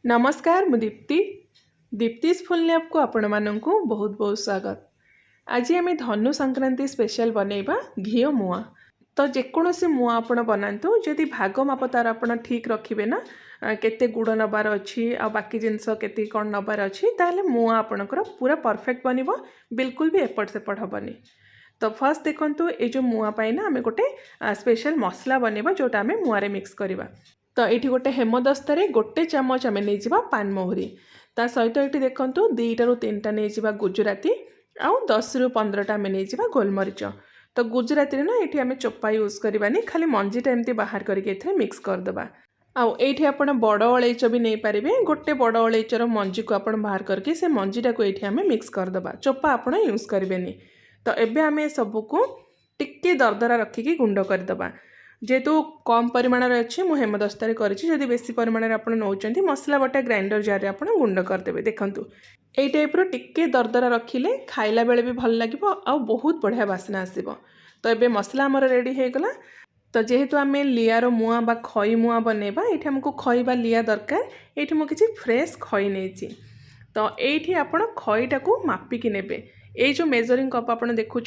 नमस्कार मु Deepti दीप्तिस full lab को आपण माननकु बहुत बहुत स्वागत। आज आम धनु संक्रांति स्पेशल बनैबा घी मुआ। तो जेकोसी मुआ आपण बनातु जदि भाग माप तार आपण ठीक रखिबे ना केते गुड़ नबार अच्छी आ बाकी जिनस केते कौन नबार अच्छी ताले मुआ आपणकर पूरा परफेक्ट बनिबो, बिल्कुल भी एपट सेपट हबनी। तो फर्स्ट देखंतु ए जो मुआ पाई ना आमे गोटे स्पेशल मसला बनेबा जोटा आमे मुआ रे मिक्स करबा। तो ये गोटे हेमदस्तारे गोटे चामच आम नहीं पान महुरी ता सहित ये देखो 2 ରୁ 3टा नहीं गुजराती आउ 10 ରୁ 15टा आम नहीं गोलमरीच। तो गुजराती ना ये आम चोपा यूज करवानी, खाली मंजीटा एमती बाहर करके मिक्स करदे। आउ ये आप बड़ अलैच भी नहीं पारे, गोटे बड़ अलैचर मंजी को आप बाहर करके से मंजीटा को ये आम मिक्स करदे, चोपा आप यूज करें। तो एबे आम सबको टिके दरदरा रखिकी गुंड करदे। जेहेतु कम परिमाण अच्छी मुझे हेमदस्तारे करी, बेसी परिमाण आप नौकरी मसला बटा ग्राइंडर जार आप गुंड करदे। देखूँ यही टाइप्र टिके दरदरा रखिले खाइला बेले भी भल लगे आ बहुत बढ़िया बास्ना आसब। तो ये मसला आमर रेडी हो गला। तो जेहेतु आम लियार मुआ बा खई मुआ बनैबा, ये आमको खई बा लिया दरकार। ये मुझे किसी फ्रेश खई नहीं, तो ये आप खईटा को मापिकी नेबे। ये जो मेजरिंग कप आप देखुं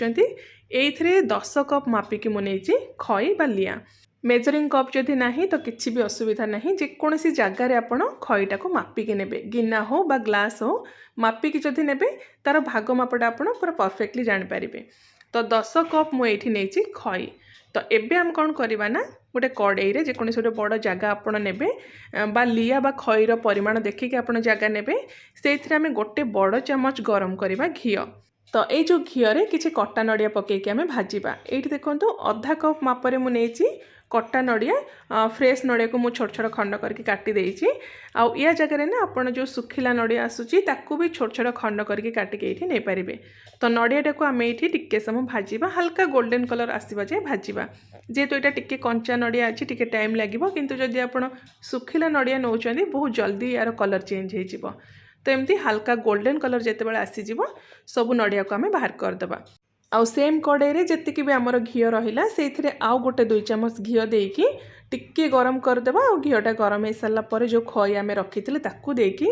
ये 10 कप मापिकी मुझे खई बा लिया। मेजरिंग कप जदि ना तो किसी भी असुविधा ना, जेकोसी जगार आप खईटा को मापिकी नेबे, गिना हो बा ग्लास हो मापिकी जदि नेबे तार भाग मापटा आप पूरा परफेक्टली जानीपारे। तो 10 कप मुझे नहीं खई। तो एबे हम कौन करवा ना गोटे कड़े रे जेकोसी गोटे बड़ जगह आप नेबे बा लिया बा खईर परिमाण देखिए आप जगह नेबे, से गोटे बड़ चामच गरम करवा घी। तो ये जो घी रे किसी कटा नड़िया पकईकि आम भाजवा। ये देखो अधा कप मापरे मुझे कटा नड़िया फ्रेश नड़िया को मुझे छोट छोट खंड करके काटी देछि। आउ या जगह ना आप जो सुखिला नड़िया आसूची ताकू भी छोट छोट खंड करके काटिके ये नहीं पारे। तो नड़ियाटा को आम ये टिके समय भाजवा, हल्का गोल्डन कलर आसवा जाए भाजवा। जेहेतु यहाँ टिके कंचा नड़िया अच्छी टिके टाइम लगे, किंतु जदि आप सुखिला नड़िया नौकरी बहुत जल्दी यार कलर चेंज हो। तो एमती हल्का गोल्डन कलर जिते बड़े आसीज सब नड़िया को आम बाहर करदे। आउ सेम कड़े जी भी आमर घी रहा से आउ गोटे 2 चामच घी देकी टिके गरम करदे। आ घीटा गरम हो सारापर जो खई आम रखी देकी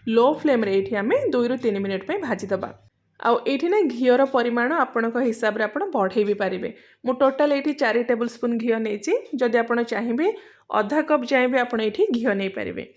लो फ्लेम रे ये आम 2 ରୁ 3 मिनिट भाजीदे। आउ ये ना घीर परिमाण आपण हिसाब से आप बढ़े भी पारे। मु टोटाल ये 4 टेबल स्पून घी नहीं, जदि आप चाहिए आधा कप जाए भी आप घी नहीं पारे।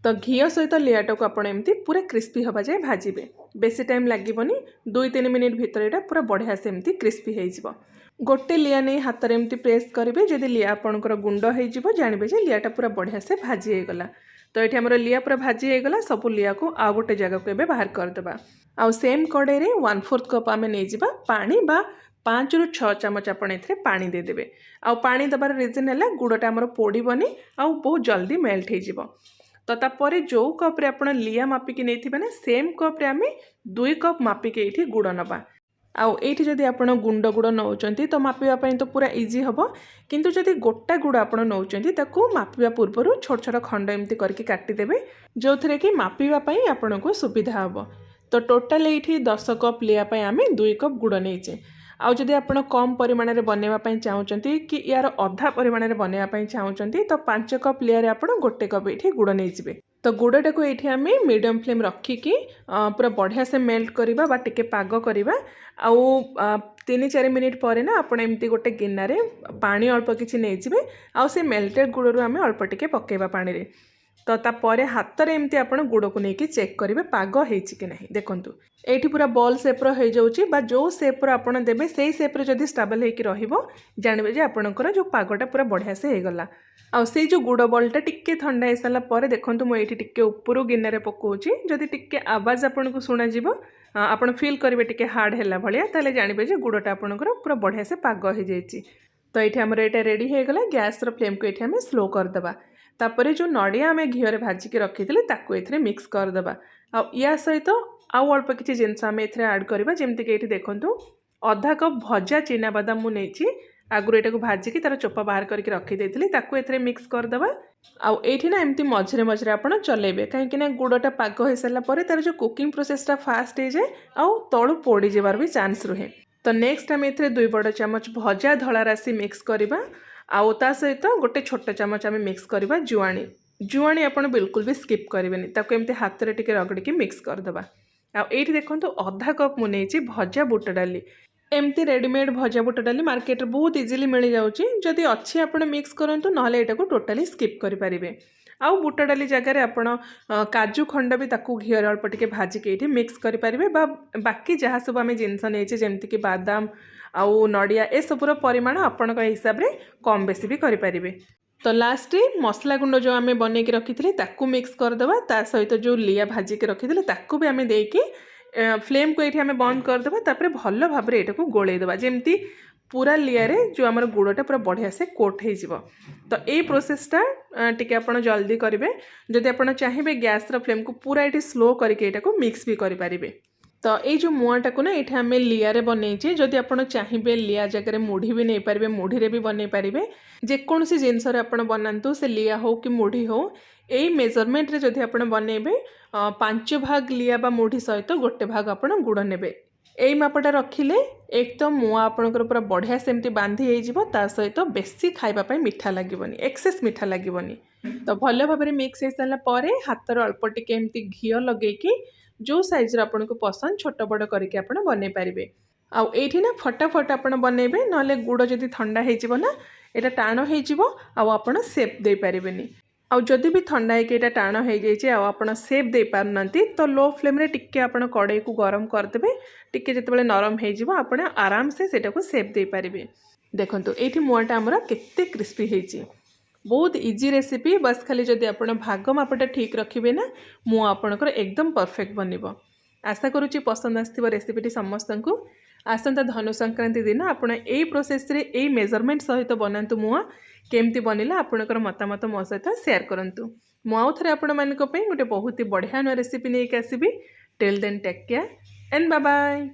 तो घी सहित लियाटा को आपड़ एमती पूरा क्रिस्पी हवा जाए भाजबे, बेसी टाइम लगभग 2-3 मिनिट भीतर यहाँ पूरा बढ़िया से एमती क्रिस्पी हो। गोटे लिया नहीं हाथ में एमती प्रेस करेंगे, जदि लिया आपंकर गुंड हो जानवे जे लियाटा पूरा बढ़िया से भाजी होगला। तो ये आम लिया पूरा भाजी होगला, सब लिया को आ गोटे जगह को एबे बाहर करदे। आउ सेम कड़े 1/4 कप आम नहीं पानी बा 5 ରୁ 6 चामच आप पानी देदेवे। आउ पानी देवार रिजन है गुड़टा आमर पोड़बनी आउ बहुत जल्दी मेल्ट हो। तो तापर जो कप रे आपण लिया मापिकी नहीं ना सेम कप रे आम 2 कप मापिकी ये गुड़ नवा। आउ ये जदि आप गुंड गुड़ नौकरी तो मापिबा तो पूरा इजी हम, किंतु जदि गोटा गुड़ आप नौकरी ताकू मापिबा पूर्व छोट छोट खंड एमती करके काटिदेवे, जो थे कि मापिबा आपन को सुविधा हम। तो टोटाल ये 10 कप लिया आम 2 कप गुड़ नहीं। आउ जदि आप कम परिमाण में बनवाई चाहते कि यार अधा परिमाण में बनवाई चाहते तो 5 कप लिया आप गोटे कप ये गुड़ नहीं। तो गुड़टा को ये आम मीडियम फ्लेम रखिकी पूरा बढ़िया से मेल्ट करवा बा टिके पाग करवा। आउ 3-4 मिनिट पर ना आप एमती गोटे गिनारे पानी अल्प किसी नहीं आउ से मेल्टेड गुड़ आम अल्प टिके पकेवा पानी रे। तो तापर हाथ में एमती आप गुड़ को लेकिन चेक करेंगे पाग हो कि नहीं। देखूँ ये पूरा बॉल सेप्र हो जाऊँगी बा जो सेप्र आप देवे से सेप्रे जदि स्टेबल हो जानवे जे आपणकर जो पागटा पूरा बढ़िया से होगला। आउ से जो गुड़ बॉलटा टिके ठंडा हो सारापर देखूँ मुझे टिके ऊपर गिनारे पकाउची, जदि टिके आवाज आपन को शुणा आप फिल करेंगे टिके हार्ड है भाया ताले जानवे जे गुड़टा आपणकर पूरा बढ़िया से पाग हो जाइए। तो ये आमर यहाँ रेडी होगला। गैस फ्लेम को ये आम स्लो करदे। तापर जो नड़िया आम घी में भाजिकी रखी ये मिक्स करदे। आ या सहित आउ अल्प किसी जिनस आम एड करवा, जमीक ये देखूँ अधा कप भजा चीना बादाम मुझे आगुरी यहाँ भाजिकी तार चोपा बाहर करके रखीदी ये मिक्स करदे। आउ ये ना एमती मझे मझे आप चलेबे, कहीं गुड़टा पाग हो सारापर तार जो कुकिंग प्रोसेसटा फास्ट हो जाए आउ तलू पोड़ी जाबार भी चांस रुहे। तो नेक्स्ट आम ये 2 बड़ चामच भजा धला राशि मिक्स करवा। आउ ता सहित गोटे छोट चामच आम मिक्स करवा जुआणी। जुआणी आपण बिल्कुल भी स्किप करेंगे ताको एमती हाथ में टिके रगड़ के मिक्स करदे। आईटी देखो अधा कप मुझे भजा बुट डाली एमती रेडीमेड भजा बुट डाली मार्केट रे बहुत इजिली मिल जाऊँगी। जदि अच्छी आपण मिक्स करूँ ना यहाँ को टोटाली स्किप करेंगे। आउ बुट डाली जगार आपण काजू खंड भी ताकू घी अल्प टिके भाजिक ये मिक्स करेंगे। बाकी जहाँ सब आम जिनस नहीं जमीक बादाम आउ नड़िया ए सबूर परिमाण आपण हिसाब से कम बेसी भी करेंगे। तो लास्ट मसला गुंड जो आम बनईक रखी ताकू मिक्स करदे ता सहित जो लिया भाजिक रखी ताकू भी आम देकी फ्लेम को ये आम बंद करदे तापर भल भाव में यहाँ को गोलैदेवा जमती पूरा लिया रे जो आम गुड़टा पूरा बढ़िया से कोट हो। तो ये प्रोसेसटा टिके आप जल्दी करेंगे। जदि आप चाहिए गैस फ्लेम को पूरा ये स्लो करके यहाँ को मिक्स भी करेंगे। तो ये जो मुआटा को ना ये आम लिया बनईचे जदि आप चाहिए लिया जगह मुढ़ी भी नहीं पारे मुढ़ी रे भी बनई पारे जेकोसी जिनस बनातु से लिया हो कि मुढ़ी हो यही मेजरमेंट रे जदि आप बनइबे 5 भाग लिया बा मुढ़ी सहित गोटे भाग आप गुड़ ने यही मापटा रखिले एक तो मुआ आपणकर पूरा बढ़िया सेमती बांधी हो सहित बेसी खाइबापी मीठा लगे एक्सेस मीठा लगे। तो भल भाव में मिक्स हो सारापर हाथ अल्प टिके एमती घी लगे जो साइज आपन को पसंद छोट बड़ करके आप बनई पारे। आउ ये ना फटाफट आप बनइबे ना गुड़ जदि ठंडा हो ना यहाँ टाण हो सेप दे पारे। आउ जदि भी ठंडा है टाण हो जाए सेप दे पारना तो लो फ्लेम रे टिके आपण कड़ाई को गरम करदे टिके जितेबाला नरम हो आप आराम से सेप दे पारे। देखो ये मुआटा आमर केते क्रिस्पी होती बहुत इजी रेसिपी बस खाली जदि आप भाग मापटा ठीक रखिए ना मुआ आपणकर एकदम परफेक्ट बनिबो। आशा करुच्ची पसंद आसथिबो रेसिपीटी समस्त को। आसंता धनु संक्रांति दिन आपण यही प्रोसेस रे यही मेजरमेंट सहित बनातु मुआ केमती बनिला आपणकर मतामत मो सहित शेयर करंतु। मु आउ थरे आपण मानक पई गोटे बहुत ही बढ़िया रेसिपी नहीं आसीबी। Till then take care and bye bye.